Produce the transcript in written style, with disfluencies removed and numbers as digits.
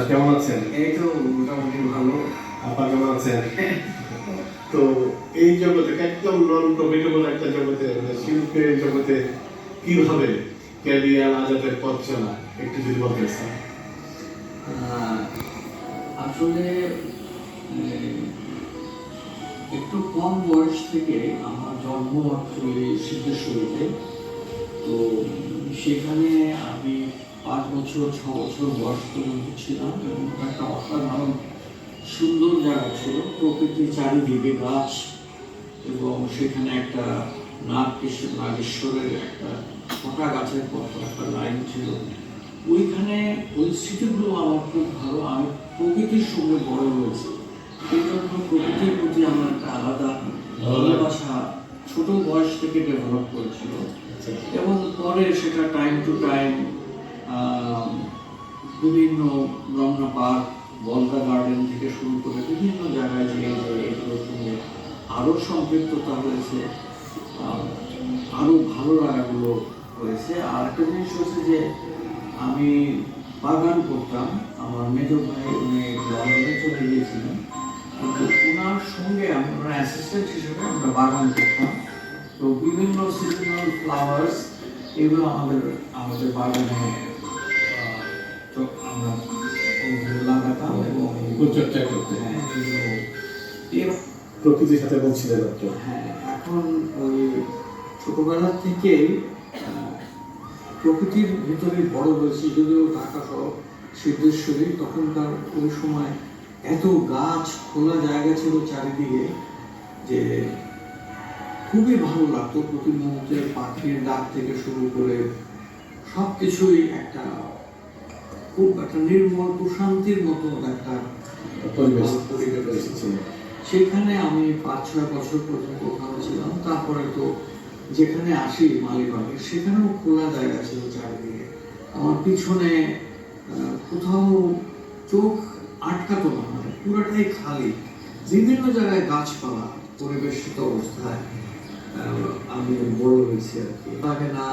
কেমন আছেন? এই তো মোটামুটি ভালো। আপা কেমন আছেন? তো এই জগতে একদম নন প্রফিটেবল একটা জগতে মানে শিল্পের জগতে কিভাবে ক্যারিয়ার আজাদের পথ চলা একটু যদি বলতে চান। আসলে একটু কম বয়স থেকে আমার জন্ম অ্যাকচুয়ালি সিদ্ধেশ্বরীতে। তো সেখানে আমি 5 বছর 6 বছর বয়স পর্যন্ত ছিলাম এবং একটা অসাধারণ সুন্দর জায়গা ছিল, প্রকৃতির চারিদিকে গাছ এবং সেখানে একটা নাগেশ্বরের একটা ছটা গাছের মতো একটা লাইন ছিল। ওইখানে ওই স্মৃতিগুলো আমার খুব ভালো। আমি প্রকৃতির সঙ্গে বড় হয়েছি, এই জন্য প্রকৃতির প্রতি আমার একটা আলাদা ভালোবাসা ছোট বয়স থেকে ডেভেলপ করেছিল এবং পরে সেটা টাইম টু টাইম বিভিন্ন রমনা পার্ক, বলকা গার্ডেন থেকে শুরু করে বিভিন্ন জায়গায় যে এগুলোর সঙ্গে আরও সম্পৃক্ততা হয়েছে, আরও ভালো লাগাগুলো হয়েছে। আর একটা জিনিস হচ্ছে যে আমি বাগান করতাম। আমার মেজ ভাই উনি লন্ডনে চলে গিয়েছিলেন, কিন্তু ওনার সঙ্গে আমরা অ্যাসিস্ট্যান্ট হিসেবে আমরা বাগান করতাম। তো বিভিন্ন সিজনাল ফ্লাওয়ার্স এগুলো আমাদের বাগানে আমরা লাগাতাম এবং পরিচর্যা করতে। প্রকৃতির সাথে বলছিলেন আপনি। হ্যাঁ, এখন ওই ছোটবেলা থেকেই প্রকৃতির ভিতরে বড় হয়েছি। যদিও ঢাকা শহর সিদ্ধেশ্বরী, তখনকার ওই সময় এত গাছ, খোলা জায়গা ছিল চারিদিকে যে খুবই ভালো লাগতো। প্রতি মুহূর্তে পাখির ডাক থেকে শুরু করে সব কিছুই একটা খুব একটা নির্মল প্রশান্তির মতো একটা পরিবেশ ছিল। সেখানে আমি 5-6 বছর পর্যন্ত ওখানে ছিলাম। তারপরে তো যেখানে আসি মালিবাগে, সেখানেও খোলা জায়গা ছিল চারিদিকে। আমার পিছনে কোথাও চোখ আটকাতো না, মানে পুরোটাই খালি, বিভিন্ন জায়গায় গাছপালা পরিবেশিত অবস্থায় আমি বড় হয়েছি আর কি। লাগে না